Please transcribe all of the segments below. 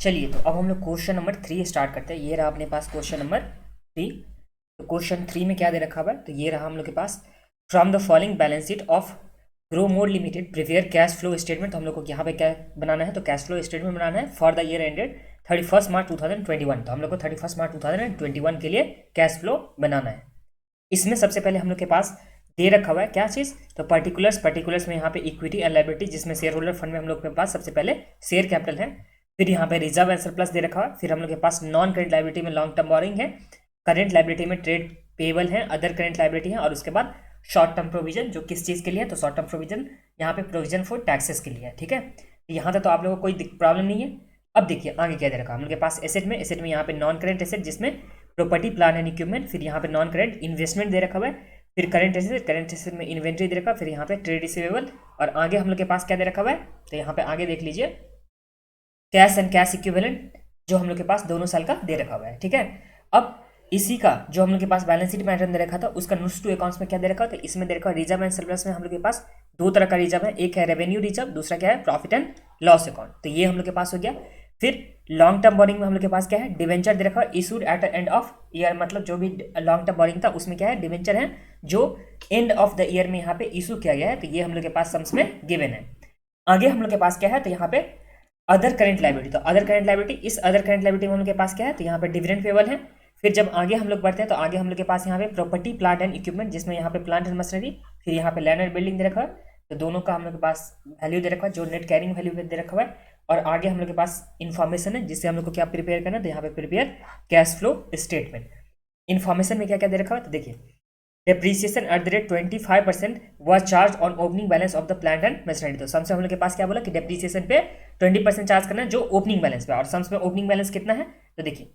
चलिए तो अब हम लोग क्वेश्चन नंबर 3 स्टार्ट करते हैं। ये रहा अपने पास क्वेश्चन नंबर 3। तो क्वेश्चन 3 में क्या दे रखा हुआ है, तो ये रहा हम लोग के पास, from the following balance sheet of grow mode limited prepare cash flow statement. तो हम लोग को यहाँ पे क्या बनाना है, तो कैश फ्लो स्टेटमेंट बनाना है फॉर द ईयर एंडेड 31 मार्च 2021। तो हम लोग को 31 मार्च 2021 के लिए कैश फ्लो बनाना है। इसमें सबसे पहले हम लोग के पास दे रखा हुआ है क्या चीज़, तो पर्टिकुलर्स में यहाँ पे इक्विटी एंड लायबिलिटी, जिसमें शेयर होल्डर फंड में हम लोग के पास सबसे पहले शेयर कैपिटल है। फिर यहाँ पे रिजर्व एंड सरप्लस दे रखा है। फिर हम लोग के पास नॉन करेंट लायबिलिटी में लॉन्ग टर्म बोरिंग है, करेंट लायबिलिटी में ट्रेड पेबल है, अदर करेंट लायबिलिटी है, और उसके बाद शॉर्ट टर्म प्रोविजन, जो किस चीज़ के लिए है, तो शॉर्ट टर्म प्रोविजन यहाँ पे प्रोविजन फॉर टैक्सेस के लिए है। ठीक है, यहाँ तक तो आप लोगों को कोई प्रॉब्लम नहीं है। अब देखिए आगे क्या दे रखा है हम लोग के पास, एसेट में यहाँ पे नॉन करेंट एसेट जिसमें प्रॉपर्टी प्लांट एंड इक्विपमेंट, फिर यहाँ पे नॉन करेंट इन्वेस्टमेंट दे रखा हुआ है, फिर करेंट एसेट में इन्वेंट्री दे रखा है, फिर यहाँ पे ट्रेड रिसीवेबल, और आगे हम लोग के पास क्या दे रखा हुआ है, तो यहाँ पे आगे देख लीजिए कैश एंड कैश इक्विवेलेंट, जो हम लोग के पास दोनों साल का दे रखा हुआ है। ठीक है, अब इसी का जो हम लोग के पास बैलेंस शीट में आइटम दे रखा था, उसका नोट्स टू अकाउंट्स में क्या दे रखा है, तो इसमें दे रखा है रिजर्व एंड सरप्लस में हम लोग के पास दो तरह का रिजर्व है, एक है रेवेन्यू रिजर्व, दूसरा क्या है प्रॉफिट एंड लॉस अकाउंट। तो ये हम लोग के पास हो गया। फिर लॉन्ग टर्म बोरिंग में हम लोग के पास क्या है, डिवेंचर दे रखा है issued at end of year, मतलब जो भी लॉन्ग टर्म बोरिंग था उसमें क्या है, डिवेंचर है जो एंड ऑफ द ईयर में यहाँ पे इशू किया गया है। तो ये हम लोग के पास सम्स में गिवन है। आगे हम लोग के पास क्या है, तो यहाँ पे अदर करेंट लायबिलिटी, तो अदर करेंट लायबिलिटी, इस अदर करेंट लायबिलिटी में हम लोग के पास क्या है, तो यहाँ पे डिविडेंड पेबल है। फिर जब आगे हम लोग बढ़ते हैं तो आगे हम लोग के पास यहाँ पे प्रॉपर्टी प्लांट एंड इक्विपमेंट, जिसमें यहाँ पे प्लांट एंड मशीनरी, फिर यहाँ पे लैंड एंड बिल्डिंग दे रखा है। तो दोनों का हम लोग के पास वैल्यू दे रखा है, जो नेट कैरिंग वैल्यू दे रखा हुआ है। और आगे हम लोग के पास इन्फॉर्मेशन है, जिससे हम लोग को क्या प्रिपेयर करना है, तो यहाँ पे prepare cash flow statement. Information में क्या क्या दे रखा है, तो देखिए depreciation at the rate 25% was charge on opening balance of the plant and machinery. तो सम्स में हम लोग के पास क्या बोला कि डेप्रीसिएशन पे 20% चार्ज करना है जो ओपनिंग बैलेंस पे, और सम्स में ओपनिंग बैलेंस कितना है, तो देखिए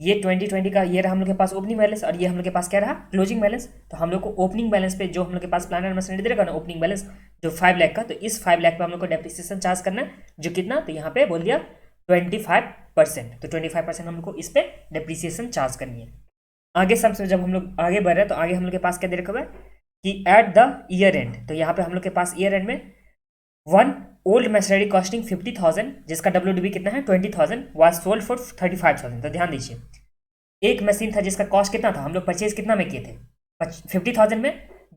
ये 2020 का ये रहा हम लोग के पास ओपनिंग बैलेंस, और ये हम लोग के पास क्या रहा क्लोजिंग बैलेंस। तो हम लोग को ओपनिंग बैलेंस पे जो हम लोग के पास प्लांट एंड मशीनरी दे रखा ना ओपनिंग बैलेंस जो 5 लाख का, तो इस 5 लाख पे हम लोग को डेप्रीसिएशन चार्ज करना है जो कितना, तो यहाँ पे बोल दिया 25%। तो 25% हम लोग को इस पे डेप्रीसिएशन चार्ज करनी है। आगे सम्स में जब हम लोग आगे बढ़ रहे हैं तो आगे हम लोग के पास क्या दे रखा हुआ है कि एट द ईयर एंड, तो यहाँ पे हम लोग के पास ईयर एंड में वन ओल्ड मशीनरी कॉस्टिंग 50,000, जिसका WDV कितना है 20,000, वाज सोल्ड फॉर 35,000। तो ध्यान दीजिए एक मशीन था जिसका कॉस्ट कितना था, हम लोग परचेज कितना में किए थे 50,000 में,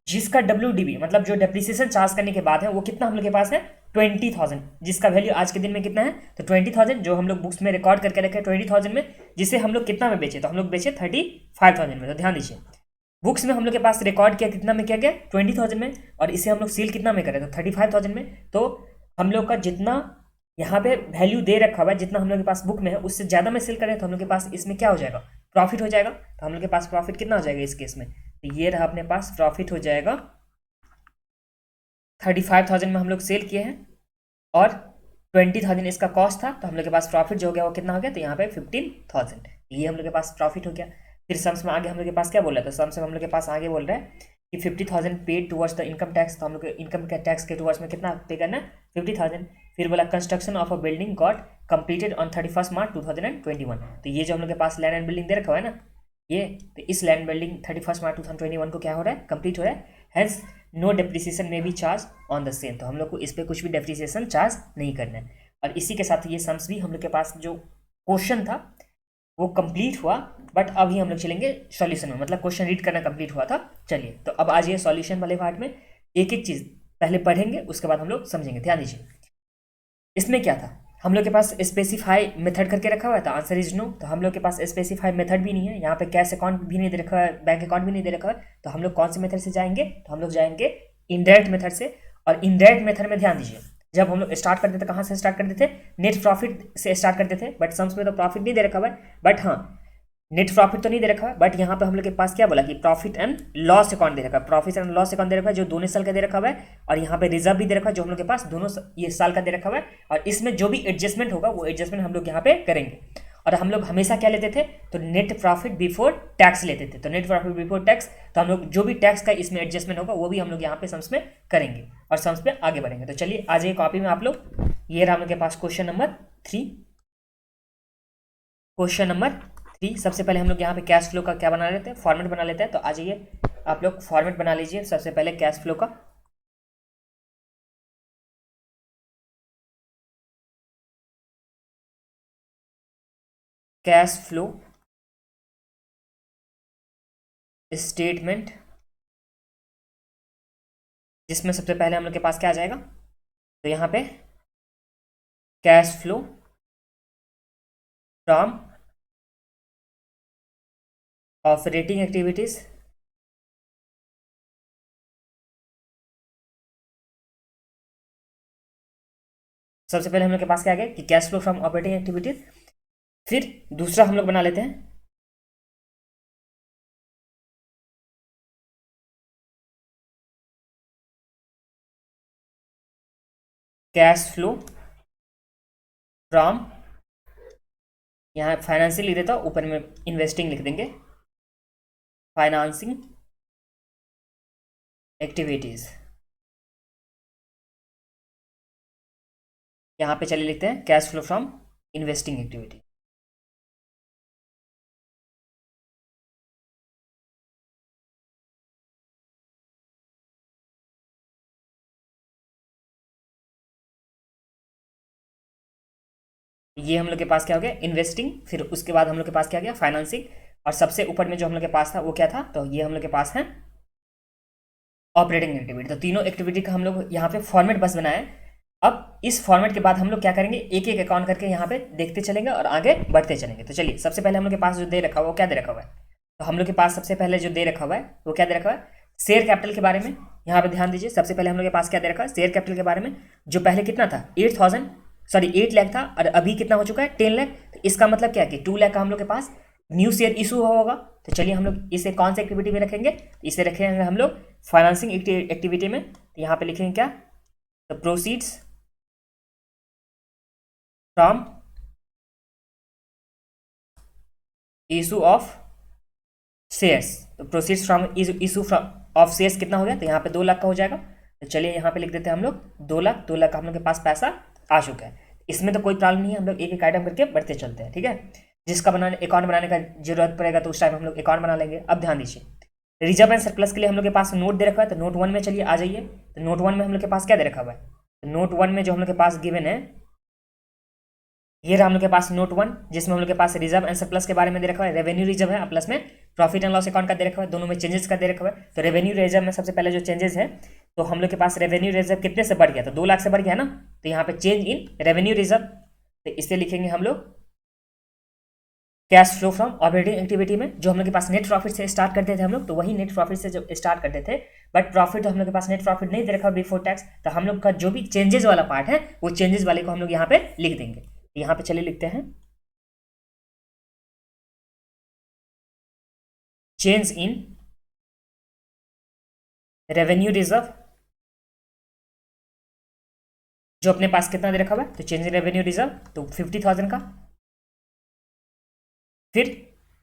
जिसका WDV मतलब जो डेप्रीसिएशन चार्ज करने के बाद है वो कितना हम लोग के पास है 20,000, जिसका वैल्यू आज के दिन में कितना है, तो 20,000 जो हम लोग बुक्स में रिकॉर्ड करके रखे 20,000 में, जिसे हम लोग कितना में बेचे, तो हम लोग बेचे 35,000 में। तो ध्यान दीजिए बुक्स में हम लोग के पास रिकॉर्ड किया कितना में किया गया 20,000 में, और इसे हम लोग सील कितना में करें, तो 35,000 में। तो हम लोग का जितना यहाँ पे वैल्यू दे रखा हुआ है, जितना हम लोग के पास बुक में है उससे ज़्यादा में सेल करें तो हम लोग के पास इसमें क्या हो जाएगा, प्रॉफिट हो जाएगा। तो हम लोग के पास प्रॉफिट कितना हो जाएगा इस केस में, तो ये रहा अपने पास प्रॉफिट हो जाएगा 35,000 में हम लोग सेल किए हैं, और 20,000 इसका कॉस्ट था, तो हम लोग के पास प्रॉफिट जो हो गया वो कितना हो गया, तो यहाँ पे 15,000, ये हम लोग के पास प्रॉफिट हो गया। फिर सम्स में आगे हम लोग के पास क्या बोल रहा है, तो सम्स में हम लोग के पास आगे बोल रहा है कि 50,000 paid towards the income tax. तो हम लोग के इनकम टैक्स के टुवर्ड्स में कितना पे करना है 50,000। फिर बोला construction of a building got completed on 31 मार्च 2021। तो ये जो हम लोग के पास लैंड एंड बिल्डिंग दे रखा है ना ये, तो इस लैंड बिल्डिंग 31 मार्च 2021 को क्या हो रहा है, कंप्लीट हो रहा है। हेंस नो डेप्रीसिएशन में भी चार्ज ऑन द सेम, तो हम लोग को इस पर कुछ भी डेप्रीसिएशन चार्ज नहीं करना है। और इसी के साथ ये सम्स भी हम लोग के पास जो क्वेश्चन था वो कंप्लीट हुआ। बट अभी हम लोग चलेंगे सॉल्यूशन में, मतलब क्वेश्चन रीड करना कंप्लीट हुआ था। चलिए तो अब आ जाइए सॉल्यूशन वाले पार्ट में, एक एक चीज़ पहले पढ़ेंगे उसके बाद हम लोग समझेंगे। ध्यान दीजिए इसमें क्या था, हम लोग के पास स्पेसिफाई मेथड करके रखा हुआ है, तो आंसर इज नो। तो हम लोग के पास स्पेसिफाई मेथड भी नहीं है, यहाँ पे कैश अकाउंट भी नहीं दे रखा है, बैंक अकाउंट भी नहीं दे रखा है। तो हम लोग कौन से मेथड से जाएंगे, तो हम लोग जाएंगे इनडायरेक्ट मेथड से। और इनडायरेक्ट मेथड में ध्यान दीजिए जब हम लोग स्टार्ट करते थे कहाँ से स्टार्ट करते थे, नेट प्रॉफिट से स्टार्ट करते थे। बट सम्स में तो प्रॉफिट नहीं दे रखा हुआ है, बट हाँ नेट प्रॉफिट तो नहीं दे रखा है। बट यहाँ पे हम लोग के पास क्या बोला कि प्रॉफिट एंड लॉस अकाउंट दे रखा है, प्रॉफिट एंड लॉस अकाउंट दे रखा है जो दोनों साल का दे रखा हुआ है। और यहाँ पे रिजर्व भी दे रखा है जो हम लोग के पास दोनों ये साल का दे रखा हुआ है। और इसमें जो भी एडजस्टमेंट होगा वो एडजस्टमेंट हम लोग यहाँ पे करेंगे। और हम लोग हमेशा क्या लेते थे, तो नेट प्रॉफिट बिफोर टैक्स लेते थे। तो नेट प्रॉफिट बिफोर टैक्स, तो हम लोग जो भी टैक्स का इसमें एडजस्टमेंट होगा वो भी हम लोग यहाँ पे सम्स में करेंगे और सम्स पे आगे बढ़ेंगे। तो चलिए आ जाइए कॉपी में आप लोग, ये रहा हम लोग के पास क्वेश्चन नंबर 3। क्वेश्चन नंबर 3 सबसे पहले हम लोग यहाँ पे कैश फ्लो का क्या बना लेते हैं, फॉर्मेट बना लेते हैं। तो आ जाइए आप लोग फॉर्मेट बना लीजिए सबसे पहले कैश फ्लो का। कैश फ्लो स्टेटमेंट, जिसमें सबसे पहले हम लोग के पास क्या आ जाएगा, तो यहाँ पे cash flow from operating activities, सबसे पहले हम लोग के पास क्या आ गया कि cash flow from operating activities. फिर दूसरा हम लोग बना लेते हैं कैश फ्लो फ्रॉम, यहाँ फाइनेंसिंग लिख देता हूँ, ऊपर में इन्वेस्टिंग लिख देंगे, फाइनेंसिंग एक्टिविटीज। यहाँ पे चलिए लिखते हैं cash flow from investing activity. ये हम लोग के पास क्या हो गया इन्वेस्टिंग, फिर उसके बाद हम लोग के पास क्या गया फाइनेंसिंग, और सबसे ऊपर में जो हम लोग के पास था वो क्या था, तो ये हम लोग के पास है ऑपरेटिंग एक्टिविटी। तो तीनों एक्टिविटी का हम लोग यहाँ पे फॉर्मेट बस बनाया है। अब इस फॉर्मेट के बाद हम लोग क्या करेंगे, एक एक अकाउंट करके यहाँ पे देखते चलेंगे और आगे बढ़ते चलेंगे। तो चलिए सबसे पहले हम लोग के पास जो दे रखा हुआ वो क्या दे रखा हुआ है, तो हम लोग के पास सबसे पहले जो दे रखा हुआ है वो क्या दे रखा हुआ है, शेयर कैपिटल के बारे में। यहाँ पे ध्यान दीजिए, सबसे पहले हम लोग के पास क्या दे रखा है शेयर कैपिटल के बारे में, जो पहले कितना था 8 लाख था और अभी कितना हो चुका है 10 लाख। तो इसका मतलब क्या है कि 2 लाख का हम लोग के पास न्यू शेयर इशू होगा। तो चलिए हम लोग इसे कौन सी एक्टिविटी में रखेंगे, तो इसे रखेंगे हम लोग फाइनेंसिंग एक्टिविटी में। तो यहाँ पे लिखेंगे क्या, तो proceeds from issue of shares. तो proceeds from issue of shares कितना हो गया, तो यहाँ पे 2 लाख का हो जाएगा। तो चलिए यहाँ पे लिख देते हैं हम लोग 2 लाख का हम लोग के पास पैसा आ चुका है। इसमें तो कोई प्रॉब्लम नहीं है, हम लोग एक एक आइटम करके बढ़ते चलते हैं, ठीक है। जिसका बनाने अकाउंट बनाने का जरूरत पड़ेगा तो उस टाइम हम लोग अकाउंट बना लेंगे। अब ध्यान दीजिए, रिजर्व एंड सरप्लस के लिए हम लोग के पास नोट दे रखा है, तो नोट 1 में चलिए आ जाइए। तो नोट 1 में हम लोग के पास क्या दे रखा हुआ है, तो नोट 1 में जो हम लोग के पास गिवन है, ये रहा हम लोग के पास नोट 1, जिसमें हम लोग के पास रिजर्व एंड सरप्लस के बारे में दे रखा है, रेवेन्यू रिजर्व है, प्लस में प्रॉफिट एंड लॉस अकाउंट का दे रखा है, दोनों में चेंजेस का दे रखा है। तो रेवेन्यू रिजर्व में सबसे पहले जो चेंजेस है, तो हम लोग के पास रेवेन्यू रिजर्व कितने से बढ़ गया, तो 2 लाख से बढ़ गया ना। तो यहाँ पे चेंज इन रेवेन्यू रिजर्व, तो इसे लिखेंगे हम लोग cash flow from operating activity में। जो हम लोग के पास नेट प्रॉफिट से स्टार्ट करते थे हम लोग, तो वही नेट प्रॉफिट से जब स्टार्ट करते थे, बट प्रॉफिट तो हम लोग के पास नेट प्रॉफिट नहीं दे रखा बिफोर टैक्स। तो हम लोग का जो भी चेंजेस वाला पार्ट है वो चेंजेस वाले को हम लोग यहाँ पे लिख देंगे। यहाँ पे चलिए लिखते हैं चेंज इन रेवेन्यू रिजर्व, जो अपने पास कितना दे रखा हुआ है, तो चेंज इन रेवेन्यू रिजर्व तो 50,000 का। फिर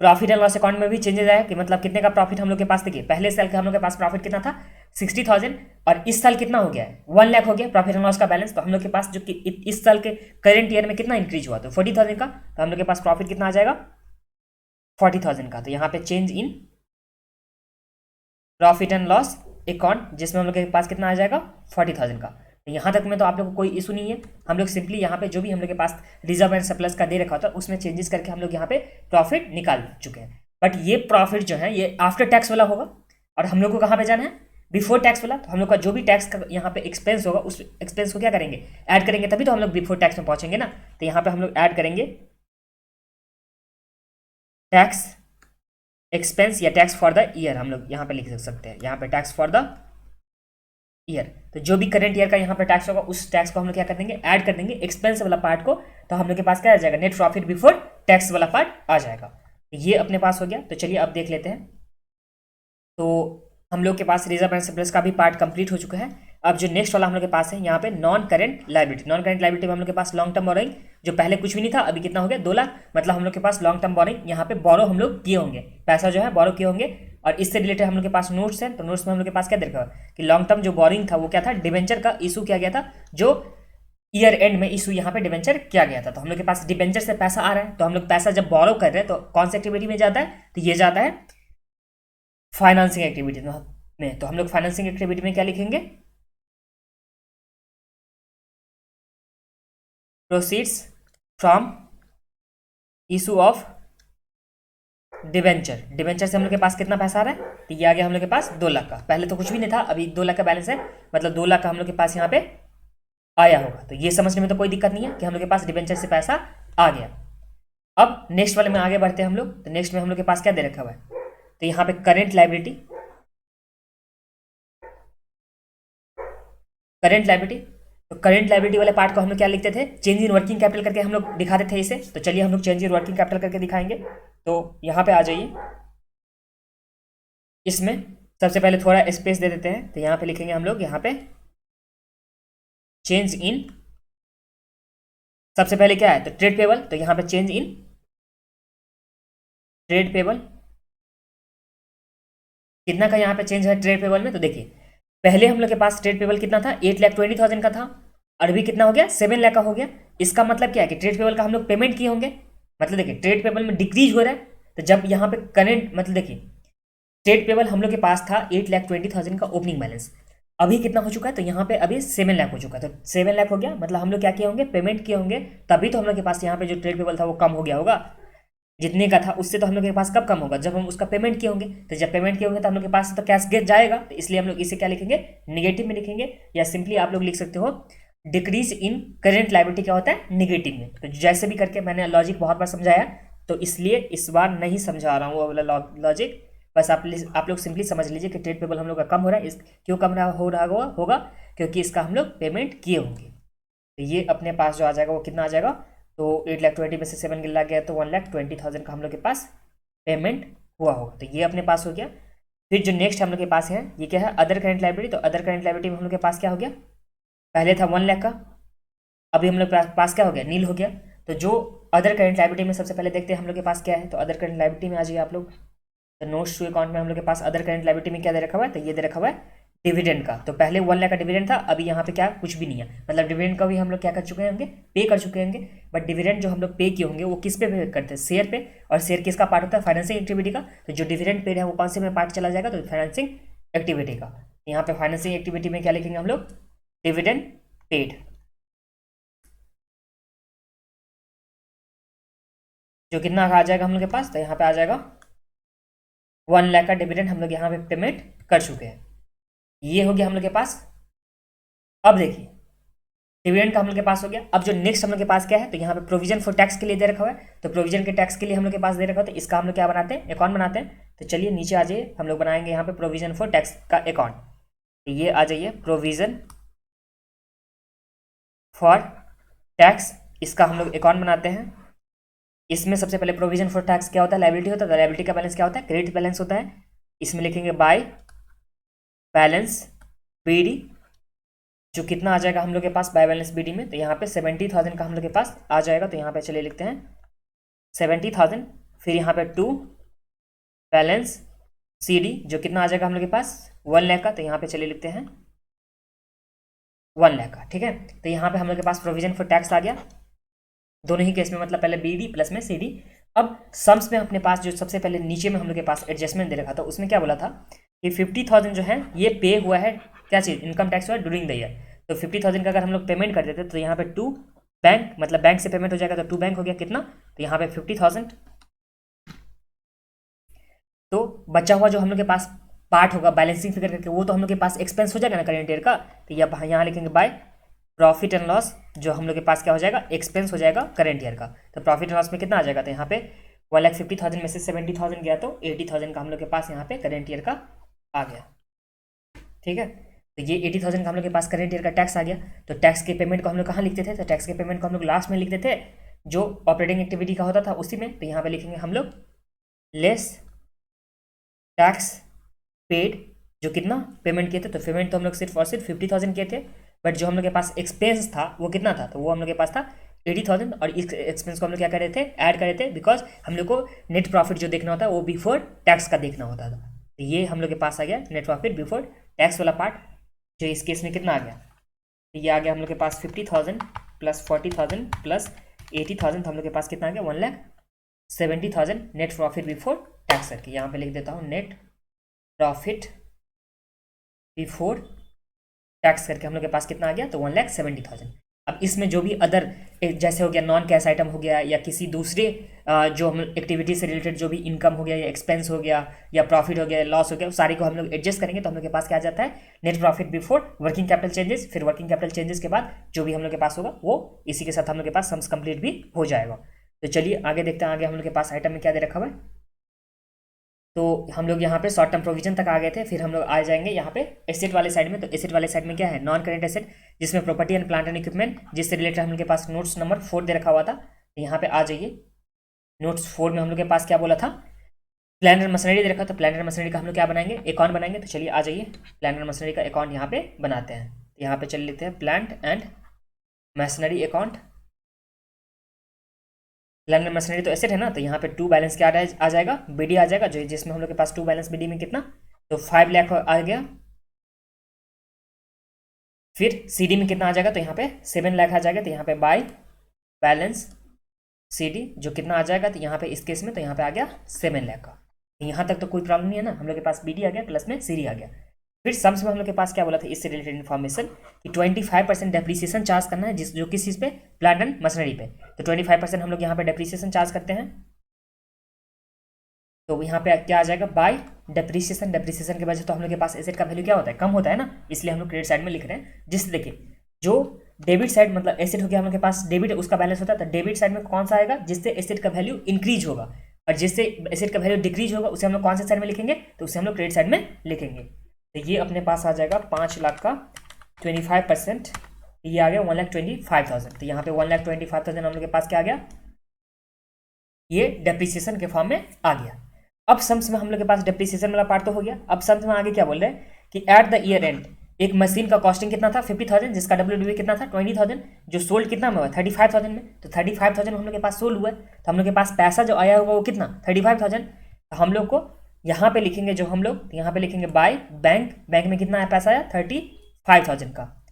प्रॉफिट एंड लॉस अकाउंट में भी चेंजेस आया कि मतलब कितने का प्रॉफिट हम लोग के पास, देखिए पहले साल के हम लोग के पास प्रॉफिट कितना था 60,000, और इस साल कितना हो गया है 1 लाख हो गया प्रॉफिट एंड लॉस का बैलेंस। तो हम लोग के पास जो कि इस साल के करंट ईयर में कितना इंक्रीज हुआ, तो 40,000 का। तो हम लोग के पास प्रॉफिट कितना आ जाएगा 40,000 का। तो यहाँ पे change in profit and loss account, जिसमें हम लोग के पास कितना आ जाएगा 40,000 का। तो यहाँ तक में तो आप लोग को कोई इशू नहीं है। हम लोग सिंपली यहाँ पे जो भी हम लोग के पास रिजर्व एंड सरप्लस का दे रखा होता है उसमें चेंजेस करके हम लोग यहाँ पे प्रॉफिट निकाल चुके हैं। बट ये प्रॉफिट जो है ये आफ्टर टैक्स वाला होगा, और हम लोग को कहाँ पे जाना है बिफोर टैक्स वाला। तो हम लोग का जो भी टैक्स का यहाँ पे एक्सपेंस होगा उस एक्सपेंस को क्या करेंगे ऐड करेंगे, तभी तो हम लोग बिफोर टैक्स में पहुंचेंगे ना। तो यहाँ पे हम लोग ऐड करेंगे टैक्स एक्सपेंस या टैक्स फॉर द ईयर, हम लोग यहाँ पे लिख सकते हैं यहाँ पे टैक्स फॉर द ईयर। तो जो भी करंट ईयर का यहाँ पे टैक्स होगा उस टैक्स को हम लोग क्या कर देंगे ऐड कर देंगे एक्सपेंस वाला पार्ट को। तो हम लोग के पास क्या आ जाएगा नेट प्रॉफिट बिफोर टैक्स वाला पार्ट आ जाएगा। तो ये अपने पास हो गया। तो चलिए अब देख लेते हैं। तो हम लोग के पास रिजर्व एंड सरप्लस का भी पार्ट कंप्लीट हो चुका है। अब जो नेक्स्ट वाला हम लोग के पास है यहाँ पे non current liability. Non current liability में हम लोग के पास लॉन्ग टर्म बोरोइंग, जो पहले कुछ भी नहीं था अभी कितना हो गया 2 लाख, मतलब हम लोग के पास लॉन्ग टर्म बोरोइंग यहाँ पे बोरो हम लोग किए होंगे, पैसा जो है बोरो किए होंगे। और इससे रिलेटेड हम लोग के पास नोट्स हैं। तो नोट्स में हम लोग के पास क्या देखा कि लॉन्ग टर्म जो बोरिंग था वो क्या था डिबेंचर का इशू किया गया था, जो ईयर एंड में इशू यहाँ पे डिबेंचर किया गया था। तो हम लोग के पास डिबेंचर से पैसा आ रहा है, तो हम लोग पैसा जब बोरो कर रहे हैं तो कौन सी एक्टिविटी में जाता है, तो ये जाता है फाइनेंसिंग एक्टिविटी में। तो हम लोग फाइनेंसिंग एक्टिविटी में क्या लिखेंगे proceeds from issue of debenture, debenture से हम लोग के पास कितना पैसा आ रहा है, तो ये आ गया हम लोग के पास 2 लाख का। पहले तो कुछ भी नहीं था, अभी 2 लाख का बैलेंस है, मतलब 2 लाख का हम लोग के पास यहाँ पे आया होगा। तो ये समझने में तो कोई दिक्कत नहीं है कि हम लोग के पास डिबेंचर से पैसा आ गया। अब नेक्स्ट वाले में आगे बढ़ते हैं हम लोग। तो नेक्स्ट में हम लोग के पास क्या दे रखा हुआ है, तो यहाँ पे करेंट लाइबिलिटी, करंट लाइबिलिटी, तो करंट लाइबिलिटी वाले पार्ट को हम लोग क्या लिखते थे, चेंज इन वर्किंग कैपिटल करके हम लोग दिखाते थे इसे। तो चलिए हम लोग चेंज इन वर्किंग कैपिटल करके दिखाएंगे। तो यहाँ पे आ जाइए, इसमें सबसे पहले थोड़ा स्पेस दे देते हैं। तो यहाँ पे लिखेंगे हम लोग, यहाँ पे चेंज इन, सबसे पहले क्या है, तो ट्रेड पेबल। तो यहाँ पे चेंज इन ट्रेड पेबल, कितना का यहाँ पे चेंज है ट्रेड पेबल में, तो देखिए पहले हम लोग के पास ट्रेड पेबल कितना था, 8,20,000 का था, और अभी कितना हो गया, 7 लाख का हो गया। इसका मतलब क्या है कि ट्रेड पेबल का हम लोग पेमेंट किए होंगे, मतलब देखिए ट्रेड पेबल में डिक्रीज हो रहा है। तो जब यहाँ पे करेंट, मतलब देखिए ट्रेड पेबल हम लोग के पास था 8,20,000 का ओपनिंग बैलेंस, अभी कितना हो चुका है, तो यहाँ पे अभी 7 लाख हो चुका है। तो 7 लाख हो गया, मतलब हम लोग क्या किए होंगे, पेमेंट किए होंगे, तभी तो हम लोग के पास यहाँ पे जो ट्रेड पेबल था वो कम हो गया होगा। जितने का था उससे तो हम लोग के पास कब कम होगा, जब हम उसका पेमेंट किए होंगे। तो जब पेमेंट किए होंगे तो हम लोग के पास तो कैश गेट जाएगा, तो इसलिए हम लोग इसे क्या लिखेंगे, निगेटिव में लिखेंगे। या सिंपली आप लोग लिख सकते हो डिक्रीज इन करेंट लायबिलिटी क्या होता है, निगेटिव में। तो जैसे भी करके मैंने लॉजिक बहुत बार समझाया, तो इसलिए इस बार नहीं समझा रहा हूँ वो वाला लॉजिक। बस आप लोग सिंपली समझ लीजिए कि ट्रेड पेबल हम लोग का कम हो रहा है। क्यों कम हो रहा होगा, क्योंकि इसका हम लोग पेमेंट किए होंगे। तो ये अपने पास जो आ जाएगा वो कितना आ जाएगा, तो 8,20,000 में से 7 गिला गया तो 1,20,000 का हम लोग के पास पेमेंट हुआ होगा। तो ये अपने पास हो गया। फिर जो नेक्स्ट हम लोग के पास है, ये क्या है, अदर करेंट लायबिलिटी। तो अदर करेंट लायबिलिटी में हम लोग के पास क्या हो गया, पहले था 1 लाख का, अभी हम लोग के पास क्या हो गया, नील हो गया। तो जो अदर करेंट लायबिलिटी में सबसे पहले देखते हैं हम लोग के पास क्या है। तो अदर करेंट लायबिलिटी में आ जाइए आप लोग। तो नोट्स टू अकाउंट में हम लोग के पास अदर करेंट लायबिलिटी में क्या दे रखा हुआ है, तो ये दे रखा हुआ है डिविडेंड का। तो पहले 1 लाख का डिविडेंड था, अभी यहाँ पे क्या कुछ भी नहीं है, मतलब डिविडेंड का भी हम लोग क्या कर चुके होंगे, पे कर चुके होंगे। बट डिविडेंड जो हम लोग पे किए होंगे वो किस पे करते हैं, शेयर पे। और शेयर किसका पार्ट होता है, फाइनेंसिंग एक्टिविटी का। तो जो डिविडेंड पेड है वो कौन से में पार्ट चला जाएगा, तो फाइनेंसिंग एक्टिविटी का। यहाँ पे फाइनेंसिंग एक्टिविटी में क्या लिखेंगे हम लोग, डिविडेंड पेड, जो कितना आ जाएगा हम लोग के पास, तो यहाँ पे आ जाएगा 1 लाख का डिविडेंड हम लोग यहाँ पे पेमेंट कर चुके हैं। ये हो गया हम लोग के पास। अब देखिए डिविडेंड का हम लोग के पास हो गया। अब जो नेक्स्ट हम लोग के पास क्या है, तो यहाँ पे प्रोविजन फॉर टैक्स के लिए दे रखा हुआ है। तो प्रोविजन के टैक्स के लिए हम लोग के पास दे रखा है, तो इसका हम लोग क्या बनाते हैं, अकाउंट बनाते हैं। तो चलिए नीचे आ जाइए, हम लोग बनाएंगे यहाँ पे प्रोविजन फॉर टैक्स का अकाउंट। तो ये आ जाइए प्रोविजन फॉर टैक्स, इसका हम लोग अकाउंट बनाते हैं। इसमें सबसे पहले प्रोविजन फॉर टैक्स क्या होता है, लायबिलिटी होता है। तो लायबिलिटी का बैलेंस क्या होता है, क्रेडिट बैलेंस होता है। इसमें लिखेंगे बाय बैलेंस बीडी, जो कितना आ जाएगा हम लोग के पास बाय बैलेंस बीडी में, तो यहाँ पे 70,000 का हम लोग के पास आ जाएगा। तो यहाँ पे चलिए लिखते हैं 70,000। फिर यहाँ पे 2 बैलेंस सीडी, जो कितना आ जाएगा हम लोग के पास 1 लाख का। तो यहाँ पे चलिए लिखते हैं 1 लाख का, ठीक है। तो यहाँ पे हम लोग के पास प्रोविजन फॉर टैक्स आ गया दोनों ही केस में, मतलब पहले बीडी प्लस में सीडी। अब सम्स में अपने पास जो सबसे पहले नीचे में हम लोग के पास एडजस्टमेंट दे रखा था, उसमें क्या बोला था कि 50,000 जो है ये पे हुआ है, क्या चीज़, इनकम टैक्स हुआ है ड्यूरिंग द ईयर। तो 50,000 का अगर हम लोग पेमेंट कर देते तो यहाँ पे 2 बैंक, मतलब बैंक से पेमेंट हो जाएगा, तो 2 बैंक हो गया कितना, तो यहाँ पे 50,000। तो बचा हुआ जो हम लोग के पास पार्ट होगा बैलेंसिंग फिगर करके, वो तो हम लोग के पास एक्सपेंस हो जाएगा ना करेंट ईयर का। तो यहाँ लिखेंगे बाय प्रॉफिट एंड लॉस, जो हम लोग के पास क्या हो जाएगा, एक्सपेंस हो जाएगा करेंट ईयर का। तो प्रॉफिट एंड लॉस में कितना आ जाएगा, तो यहाँ पे 1,50,000 में से 70,000 गया, तो 80,000 का हम लोग के पास यहाँ पे करेंट ईयर का आ गया, ठीक है। तो ये 80,000 का हम लोग के पास करेंट ईयर का टैक्स आ गया। तो टैक्स के पेमेंट को हम लोग कहाँ लिखते थे, तो टैक्स के पेमेंट को हम लोग लास्ट में लिखते थे, जो ऑपरेटिंग एक्टिविटी का होता था उसी में। तो यहाँ पे लिखेंगे हम लोग लेस टैक्स पेड, जो कितना पेमेंट किए थे। तो पेमेंट तो हम लोग सिर्फ और सिर्फ 50,000 किए थे, बट जो हम लोग के पास एक्सपेंस था वो कितना था, तो वो हम लोग के पास था 80,000। और इस एक्सपेंस को हम लोग क्या कर रहे थे, ऐड कर रहे थे, बिकॉज हम लोग को नेट प्रॉफिट जो देखना होता है वो बिफोर टैक्स का देखना होता था। तो ये हम लोग के पास आ गया नेट प्रॉफिट बिफोर टैक्स वाला पार्ट, जो इस केस में कितना आ गया, तो ये आ गया हम लोग के पास 50,000 प्लस 40,000 प्लस 80,000। तो हम लोग के पास कितना आ गया, 1,70,000 नेट प्रॉफिट बिफोर टैक्स करके। यहाँ पे लिख देता हूँ नेट प्रॉफिट बिफोर टैक्स करके हम लोग के पास कितना आ गया, तो 1,70,000। अब इसमें जो भी अदर जैसे हो गया नॉन कैश आइटम हो गया या किसी दूसरे जो हम एक्टिविटी से रिलेटेड जो भी इनकम हो गया या एक्सपेंस हो गया या प्रॉफिट हो गया लॉस हो गया, सारी को हम लोग एडजस्ट करेंगे तो हम लोग के पास क्या आ जाता है, net profit before working capital changes. फिर वर्किंग कैपिटल चेंजेस के बाद जो भी हम लोग के पास होगा वो इसी के साथ हम लोग के पास सम्स कंप्लीट भी हो जाएगा। तो चलिए आगे देखते हैं, आगे हम लोग के पास आइटम में क्या दे रखा हुआ है। तो हम लोग यहाँ पे शॉर्ट टर्म प्रोविजन तक आ गए थे, फिर हम लोग आ जाएंगे यहाँ पे एसेट वाले साइड में। तो एसेट वाले साइड में क्या है, नॉन करेंट एसेट, जिसमें property and plant and equipment, जिससे रिलेटेड हम लोग के पास नोट्स नंबर 4 दे रखा हुआ था। तो यहाँ पे आ जाइए, नोट्स 4 में हम लोग के पास क्या बोला था, प्लांट एंड मशीनरी दे रखा। तो प्लांट एंड मशीनरी का हम लोग क्या बनाएंगे, अकाउंट बनाएंगे। तो चलिए आ जाइए, प्लांट एंड मशीनरी का अकाउंट यहाँ पे बनाते हैं। तो यहाँ पे चल लेते हैं plant and machinery account. Plant and machinery तो एसेट है ना, तो यहाँ पे टू बैलेंस क्या आ जाएगा, बीडी आ जाएगा, जो जिसमें हम लोग के पास टू बैलेंस बीडी में कितना, तो 5 लाख आ गया। फिर सीडी में कितना आ जाएगा, तो यहाँ पे 7 लाख आ जाएगा। तो यहाँ पे बाय बैलेंस सीडी जो कितना आ जाएगा, तो यहाँ पे इस केस में तो यहाँ पे आ गया 7 लाख का। यहाँ तक तो कोई प्रॉब्लम नहीं है ना, हम लोग के पास बीडी आ गया प्लस में सीडी आ गया। फिर सम्स में हम लोग के पास क्या बोला था इससे रिलेटेड इन्फॉर्मेशन कि 25% डेप्रीसिएशन चार्ज करना है, जो किस चीज़ पे, प्लांट एंड मशीनरी पे। तो 25% हम लोग यहाँ पे डेप्रीसिएशन चार्ज करते हैं। तो यहाँ पे क्या आ जाएगा, बाय डेप्रीसिएशन। डेप्रीसिएशन की वजह से तो हम लोग के पास एसेट का वैल्यू क्या होता है, कम होता है ना, इसलिए हम लोग क्रेडिट साइड में लिख रहे हैं। जिससे देखिए जो डेबिट साइड मतलब एसेट हो गया हम लोग के पास डेबिट, उसका बैलेंस होता है, तो डेबिट साइड में कौन सा आएगा, जिससे एसेट का वैल्यू इंक्रीज होगा, और जिससे एसेट का वैल्यू डिक्रीज होगा उसे हम लोग कौन से साइड में लिखेंगे, तो उसे हम लोग क्रेडिट साइड में लिखेंगे। तो ये अपने पास आ जाएगा 5 लाख का 25%, ये आ गया 1,25,000। तो यहाँ पे 1,25,000 हम लोग के पास क्या आ गया, ये डेप्रीसिएशन के फॉर्म में आ गया। अब सम्स में हम लोग के पास डेप्रीसिएशन वाला पार्ट तो हो गया। अब सम्स में आगे क्या बोल रहे हैं कि एट द ईयर एंड एक मशीन का कॉस्टिंग कितना था 50,000, जिसका WDV कितना था 20,000, जो सोल्ड कितना में हुआ 35,000 में। तो 35,000 हम लोग के पास सोल्ड हुआ है, तो हम लोग के पास पैसा जो आया होगा वो कितना 35,000। तो हम लोग को यहाँ पे लिखेंगे, जो हम लोग यहाँ पे लिखेंगे बाय बैंक। बैंक में कितना पैसा आया 35,000 का,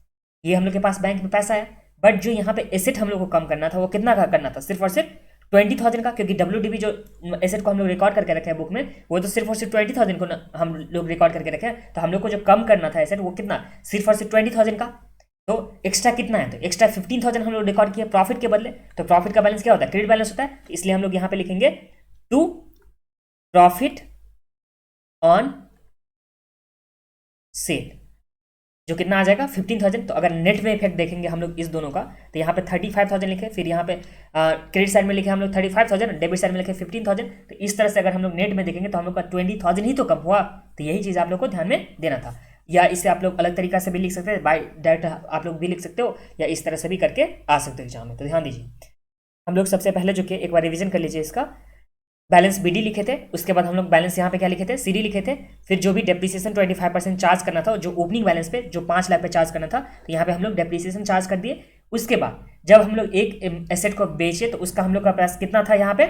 ये हम लोग के पास बैंक में पैसा है। बट जो यहाँ पे एसेट हम लोग को कम करना था वो कितना का करना था, सिर्फ और सिर्फ 20,000 का, क्योंकि WDV जो एसेट को हम लोग रिकॉर्ड करके रखे हैं बुक में, वो तो सिर्फ और सिर्फ 20,000 को हम लोग रिकॉर्ड करके रखे हैं। तो हम लोग को जो कम करना था एसेट वो कितना, सिर्फ और सिर्फ 20,000 का। तो एक्स्ट्रा कितना है, तो एक्स्ट्रा 15,000 हम लोग रिकॉर्ड किया प्रॉफिट के बदले। तो प्रॉफिट का बैलेंस क्या होता है, क्रेडिट बैलेंस होता है, तो इसलिए हम लोग यहाँ पे लिखेंगे टू प्रॉफिट ऑन सेल, जो कितना आ जाएगा 15,000। तो अगर नेट में इफेक्ट देखेंगे हम लोग इस दोनों का, तो यहाँ पे 35,000 लिखे, फिर यहाँ पे क्रेडिट साइड में लिखे हम लोग 35,000, डेबिट साइड में लिखे 15,000। तो इस तरह से अगर हम लोग नेट में देखेंगे तो हम लोग का 20,000 ही तो कम हुआ। तो यही चीज़ आप लोग को ध्यान में देना था। या इसे आप लोग अलग तरीका से भी लिख सकते हैं, बाय डायरेक्ट आप लोग भी लिख सकते हो, या इस तरह से भी करके आ सकते हो एग्जाम में। तो ध्यान दीजिए, हम लोग सबसे पहले जो कि एक बार रिविजन कर लीजिए, इसका बैलेंस बीडी लिखे थे, उसके बाद हम लोग बैलेंस यहाँ पे क्या लिखे थे, सीडी लिखे थे। फिर जो भी डेप्रीसिएशन 25% चार्ज करना था, जो ओपनिंग बैलेंस पे जो 5 लाख पे चार्ज करना था, तो यहाँ पे हम लोग डेप्रीसिएशन चार्ज कर दिए। उसके बाद जब हम लोग एक एसेट को बेचे तो उसका हम लोग का प्राइस कितना था, यहाँ पे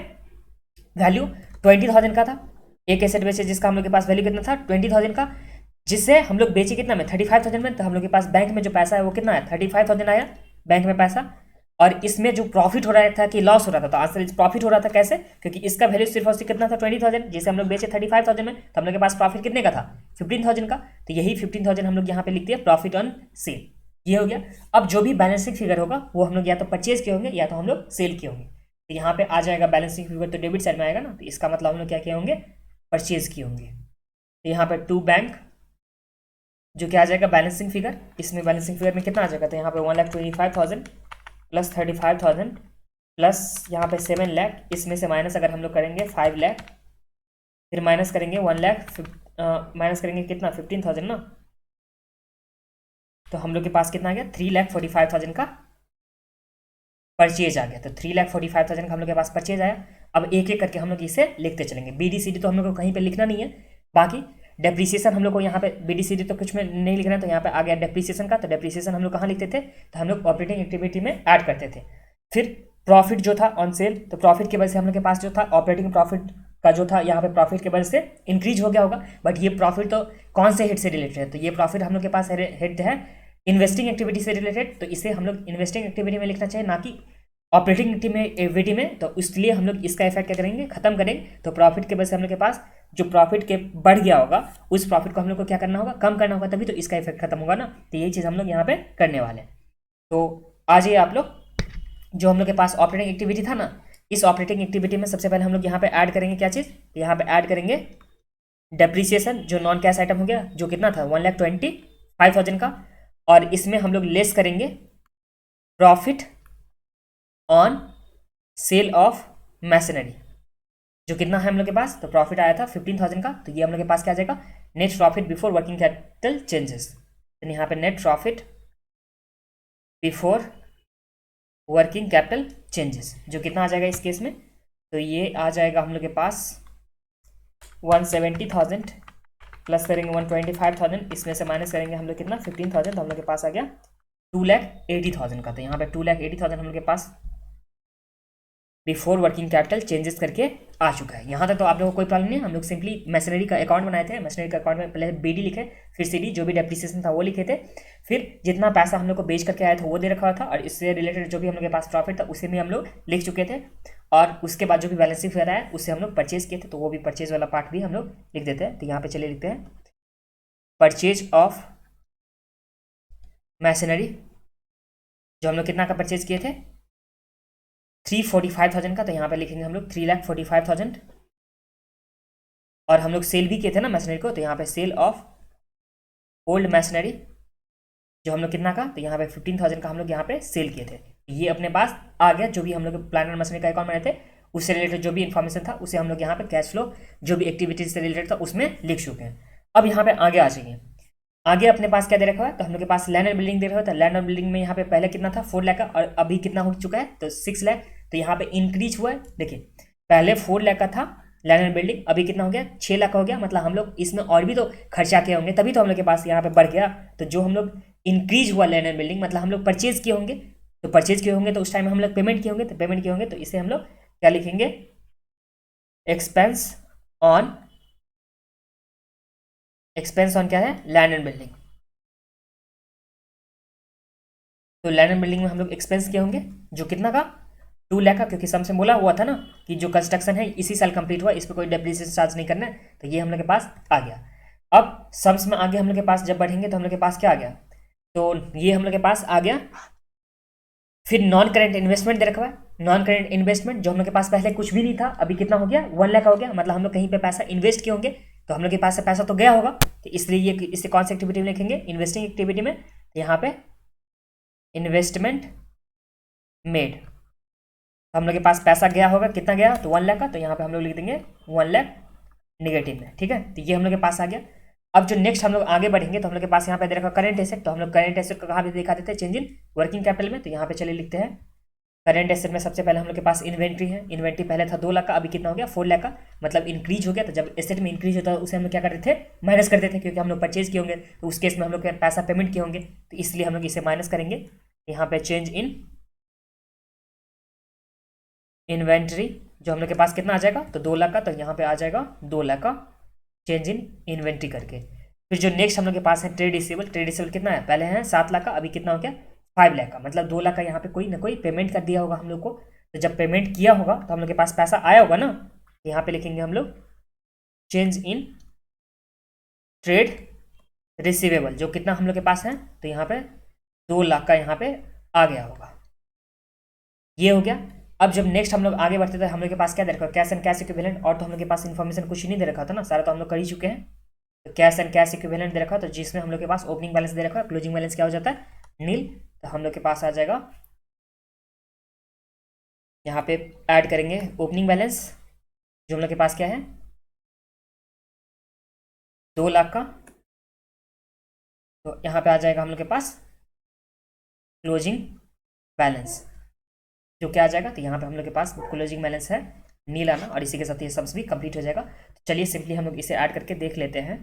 वैल्यू 20,000 का था। एक एसेट बेचे जिसका हम लोग के पास वैल्यू कितना था 20,000 का, जिससे हम लोग बेचे कितना में 35,000 में। तो हम लोग के पास बैंक में जो पैसा है वो कितना है 35,000 आया बैंक में पैसा। और इसमें जो प्रॉफिट हो रहा था कि लॉस हो रहा था, तो आंसर प्रॉफिट हो रहा था। कैसे, क्योंकि इसका वैल्यू सिर्फ और सिर्फ कितना था 20,000, जिसे हम लोग बेचे 35,000 में। तो हम लोग के पास प्रॉफिट कितने का था 15,000 का। तो यही 15,000 हम लोग यहाँ पे लिख दिया प्रॉफिट ऑन सेल, ये हो गया। अब जो भी बैलेंसिंग फिगर होगा वो हम लोग या तो परचेज के होंगे या तो हम लोग सेल के होंगे। तो यहाँ पे आ जाएगा बैलेंसिंग फिगर, तो डेबिट साइड में आएगा ना, तो इसका मतलब हम लोग क्या किए होंगे, परचेज किए होंगे। तो यहाँ पे टू बैंक जो क्या आ जाएगा बैलेंसिंग फिगर, इसमें बैलेंसिंग फिगर में कितना आ जाएगा, तो यहाँ पे 1,25,000 प्लस 35,000 प्लस यहाँ पे 7 लाख, इसमें से माइनस अगर हम लोग करेंगे 5 लाख, फिर माइनस करेंगे 1 लाख, माइनस करेंगे कितना 15,000 ना, तो हम लोग के पास कितना आ गया 3,45,000 का परचेज आ गया। तो 3,45,000 का हम लोग के पास परचेज आया। अब एक एक करके हम लोग इसे लिखते चलेंगे। BD/CD तो हम लोग को कहीं पे लिखना नहीं है, बाकी डेप्रीसिएशन हम लोग को यहाँ पे BD/CD तो कुछ में नहीं लिखना है, तो यहाँ पे आ गया डेप्रीसिएशन का। तो डेप्रीसिएशन हम लोग कहाँ लिखते थे, तो हम लोग ऑपरेटिंग एक्टिविटी में ऐड करते थे। फिर प्रॉफिट जो था ऑन सेल, तो प्रॉफिट की वजह से हम लोग के पास जो था ऑपरेटिंग प्रॉफिट का जो था यहाँ पे प्रॉफिट की वजह से इंक्रीज हो गया होगा। बट ये प्रॉफिट तो कौन से हेड से रिलेटेड है, तो ये प्रॉफिट हम लोग के पास हेड है इन्वेस्टिंग एक्टिविटी से रिलेटेड। तो इसे हम लोग इन्वेस्टिंग एक्टिविटी में लिखना चाहिए, ना कि ऑपरेटिंग एक्टिविटी में। तो इसलिए हम लोग इसका इफेक्ट क्या करेंगे, खत्म करेंगे। तो प्रॉफिट के वजह से हम लोग के पास जो प्रॉफिट के बढ़ गया होगा उस प्रॉफिट को हम लोग को क्या करना होगा, कम करना होगा, तभी तो इसका इफेक्ट खत्म होगा ना। तो यही चीज़ हम लोग यहाँ पे करने वाले हैं। तो आ जाइए आप लोग, जो हम लोग के पास ऑपरेटिंग एक्टिविटी था ना, इस ऑपरेटिंग एक्टिविटी में सबसे पहले हम लोग यहाँ पे ऐड करेंगे क्या चीज़, यहाँ पे ऐड करेंगे डेप्रिसिएशन, जो नॉन कैश आइटम हो गया, जो कितना था 1,25,000 का, और इसमें हम लोग लेस करेंगे profit on sale of machinery, जो कितना है हम लोग के पास, तो प्रॉफिट आया था 15,000 का, तो ये हम लोग के पास क्या आ जाएगा, net profit before working capital changes. तो यहाँ पे net profit before working capital changes जो कितना आ जाएगा इस केस में, तो ये आ जाएगा हम लोग के पास 170,000 प्लस करेंगे 125,000, इसमें से माइनस करेंगे हम लोग कितना 15,000, तो हम लोग के पास आ गया 2,80,000 का। तो यहाँ पे 2,80,000 हम लोग के पास बिफोर वर्किंग कैपिटल चेंजेस करके आ चुका है। यहाँ तक तो आप लोगों को कोई प्रॉब्लम नहीं है। हम लोग सिंपली मशीनरी का अकाउंट बनाए थे, मशीनरी का अकाउंट में पहले बीडी लिखे, फिर सीडी, जो भी डेप्रिसिएशन था वो लिखे थे, फिर जितना पैसा हम लोग को बेच करके आया था वो दे रखा था, और इससे रिलेटेड जो भी हम लोग के पास प्रॉफिट था उसे भी हम लोग लिख चुके थे, और उसके बाद जो भी बैलेंस शीट वगैरह है उससे हम लोग परचेज किए थे, तो वो भी परचेज वाला पार्ट भी हम लोग लिख देते हैं। तो यहाँ पे चलिए लिखते हैं परचेज ऑफ मशीनरी, जो हम लोग कितना का परचेज किए थे 345,000 का, तो यहाँ पे लिखेंगे हम लोग 3,45,000, और हम लोग सेल भी किए थे ना मशीनरी को, तो यहाँ पे सेल ऑफ ओल्ड मशीनरी, जो हम लोग कितना का, तो यहाँ पे 15,000 का हम लोग यहाँ पे सेल किए थे। ये अपने पास आ गया, जो भी हम लोग प्लानर मशीनरी का अकाउंट बनाए थे उससे रिलेटेड जो भी इन्फॉर्मेशन था उसे हम लोग यहाँ पे कैश फ्लो जो भी एक्टिविटीज से रिलेटेड था उसमें लिख चुके हैं। अब यहाँ पे आगे आ जाइए, आगे अपने पास क्या दे रखा है, तो हम लोग के पास लैंड एंड बिल्डिंग दे रखा था। लैंड एंड बिल्डिंग में यहाँ पे पहले कितना था 4 लाख का, और अभी कितना हो चुका है, तो 6 लाख, तो यहाँ पे इंक्रीज हुआ है। देखिए पहले 4 लाख का था लैंड एंड बिल्डिंग, अभी कितना हो गया 6 लाख हो गया, मतलब हम लोग इसमें और भी तो खर्चा किए होंगे, तभी तो हम लोग के पास यहाँ पे बढ़ गया। तो जो हम लोग इंक्रीज हुआ लैंड एंड बिल्डिंग, मतलब हम लोग परचेज किए होंगे, तो परचेज किए होंगे तो उस टाइम हम लोग पेमेंट किए होंगे, तो पेमेंट किए होंगे तो इसे हम लोग क्या लिखेंगे, एक्सपेंस ऑन, एक्सपेंस ऑन क्या है, लैंड एंड बिल्डिंग। तो लैंड एंड बिल्डिंग में हम लोग एक्सपेंस किए होंगे, जो कितना का 2 लाख का, क्योंकि सम से बोला हुआ था ना कि जो कंस्ट्रक्शन है इसी साल कंप्लीट हुआ, इस पर कोई डेप्रिसिएशन चार्ज नहीं करना है, तो ये हम लोग के पास आ गया। अब सम्स में आगे हम लोग के पास जब बढ़ेंगे तो हम लोग के पास क्या आ गया, तो ये हम लोग के पास आ गया। फिर नॉन करेंट इन्वेस्टमेंट दे रखा है, नॉन करेंट इन्वेस्टमेंट जो हम लोग के पास पहले कुछ भी नहीं था, अभी कितना हो गया 1 लाख हो गया, मतलब हम लोग कहीं पे पैसा इन्वेस्ट किए होंगे, तो हम लोग के पास से पैसा तो गया होगा, तो इसलिए ये इससे कौन सी एक्टिविटी में लिखेंगे, इन्वेस्टिंग एक्टिविटी में। यहाँ पे इन्वेस्टमेंट मेड, हम लोग के पास पैसा गया होगा, कितना गया, तो 1 लाख का, तो यहाँ पे हम लोग लिख देंगे 1 लाख निगेटिव में, ठीक है। तो ये हम लोग के पास आ गया। अब जो नेक्स्ट हम लोग आगे बढ़ेंगे तो हम लोग के पास यहाँ पे दे रखा करेंट एसेट, तो हम लोग करेंट एसेट को कहाँ पे दिखा देते हैं, चेंज इन वर्किंग कैपिटल में। तो यहाँ पे चलिए लिखते हैं करेंट एसेट में सबसे पहले हम लोग के पास इन्वेंट्री है, इन्वेंट्री पहले था 2 लाख का, अभी कितना हो गया 4 लाख का, मतलब इंक्रीज हो गया। तो जब एसेट में इंक्रीज होता है उसे हम लोग क्या करते थे, माइनस करते थे, क्योंकि हम लोग परचेज किए होंगे तो उस केस में हम लोग पैसा पेमेंट किए होंगे, तो इसलिए हम लोग इसे माइनस करेंगे। यहाँ पे चेंज इन इन्वेंट्री, जो हम लोग के पास कितना आ जाएगा, तो 2 लाख का, तो यहाँ पे आ जाएगा 2 लाख का चेंज इन इन्वेंट्री करके। फिर जो नेक्स्ट हम लोग के पास है ट्रेड रिसीवेबल, ट्रेड रिसीवेबल कितना है, पहले है 7 लाख का, अभी कितना हो गया 5 लाख का, मतलब 2 लाख का यहाँ पे कोई ना कोई पेमेंट कर दिया होगा हम लोग को। तो जब पेमेंट किया होगा तो हम लोग के पास पैसा आया होगा ना, यहाँ पे लिखेंगे हम लोग चेंज इन ट्रेड रिसीवेबल, जो कितना हम लोग के पास है, तो यहाँ पे 2 लाख का यहाँ पे आ गया होगा, ये हो गया। अब जब नेक्स्ट हम लोग आगे बढ़ते थे, हम लोग के पास क्या दे रखा, कैश एंड कैश इक्विवेलेंट, और तो हम लोग के पास इन्फॉर्मेशन कुछ ही नहीं दे रखा था ना, सारा तो हम लोग कर ही चुके हैं। तो कैश एंड कैश इक्विवेलेंट दे रखा, तो जिसमें हम लोग के पास ओपनिंग बैलेंस दे रखा, क्लोजिंग बैलेंस क्या हो जाता है, नील। तो हम लोग के पास आ जाएगा, यहाँ पे ऐड करेंगे ओपनिंग बैलेंस, जो हम लोग के पास क्या है 2 लाख का, तो यहाँ पे आ जाएगा हम लोग के पास क्लोजिंग बैलेंस, जो क्या आ जाएगा, तो यहाँ पे हम लोग के पास क्लोजिंग बैलेंस है नील आना, और इसी के साथ ये सम्स भी कंप्लीट हो जाएगा। तो चलिए सिंपली हम लोग इसे ऐड करके देख लेते हैं।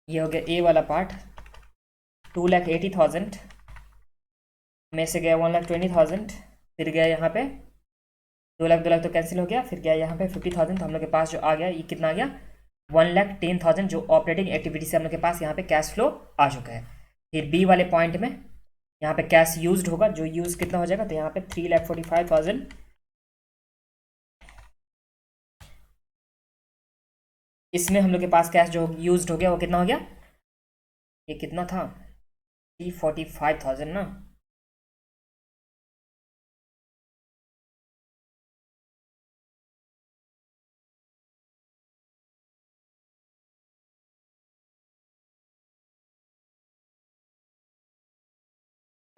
ये हो गया ए वाला पार्ट, 2,80,000 में से गया 1,20,000, फिर गया यहाँ पे 2 लाख 2 लाख तो कैंसिल हो गया, फिर गया यहाँ पे 50,000, तो हम लोग के पास जो आ गया ये कितना आ गया 1,10,000, जो ऑपरेटिंग एक्टिविटी से हम लोग के पास यहाँ पे कैश फ्लो आ चुका है। फिर बी वाले पॉइंट में यहाँ पे कैश यूज्ड होगा, जो यूज कितना हो जाएगा, तो यहाँ पे 3,45,000 इसमें हम लोग के पास कैश जो यूज्ड हो गया वो कितना हो गया, ये कितना था 345,000 ना।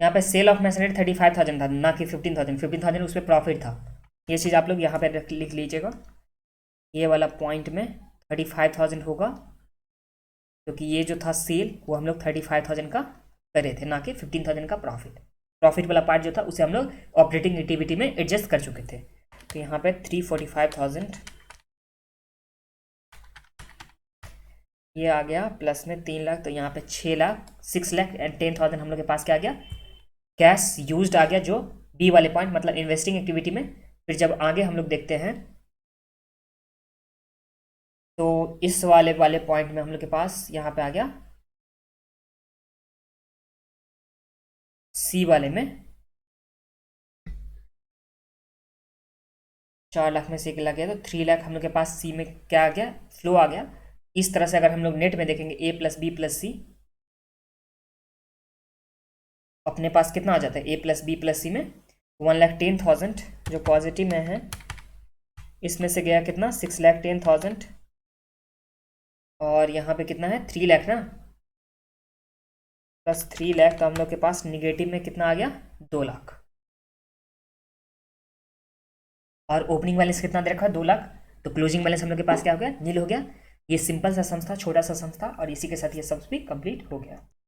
यहाँ पे सेल ऑफ मशीनरी 35,000 था ना कि 15,000, 15,000 उस पर प्रॉफिट था। ये चीज़ आप लोग यहाँ पे लिख लीजिएगा, ये वाला पॉइंट में 35,000 होगा, क्योंकि ये जो था सेल वो हम लोग 35,000 का करे थे ना कि 15,000 का प्रॉफिट। प्रॉफिट वाला पार्ट जो था उसे हम लोग ऑपरेटिंग एक्टिविटी में एडजस्ट कर चुके थे। तो यहाँ पे 345,000 ये आ गया, प्लस में 3 लाख, तो यहाँ पे 6 लाख 6,10,000 हम लोग के पास क्या आ गया, कैश यूज्ड आ गया, जो बी वाले पॉइंट मतलब इन्वेस्टिंग एक्टिविटी में। फिर जब आगे हम लोग देखते हैं तो इस वाले पॉइंट में हम लोग के पास यहाँ पे आ गया सी वाले में 4 लाख में से 1 लाख गया, तो 3 लाख हम लोग के पास सी में क्या आ गया, फ्लो आ गया। इस तरह से अगर हम लोग नेट में देखेंगे ए प्लस बी प्लस सी, अपने पास कितना आ जाता है, ए प्लस बी प्लस सी में 1,10,000 जो पॉजिटिव में है, इसमें से गया कितना 6,10,000, और यहाँ पे कितना है 3 लाख ना, प्लस 3 लाख, तो हम लोग के पास निगेटिव में कितना आ गया 2 लाख, और ओपनिंग बैलेंस कितना दे रखा है 2 लाख, तो क्लोजिंग बैलेंस हम लोग के पास क्या हो गया, नील हो गया। ये सिंपल सा सम था, छोटा सा सम था, और इसी के साथ ये सम भी कंप्लीट हो गया।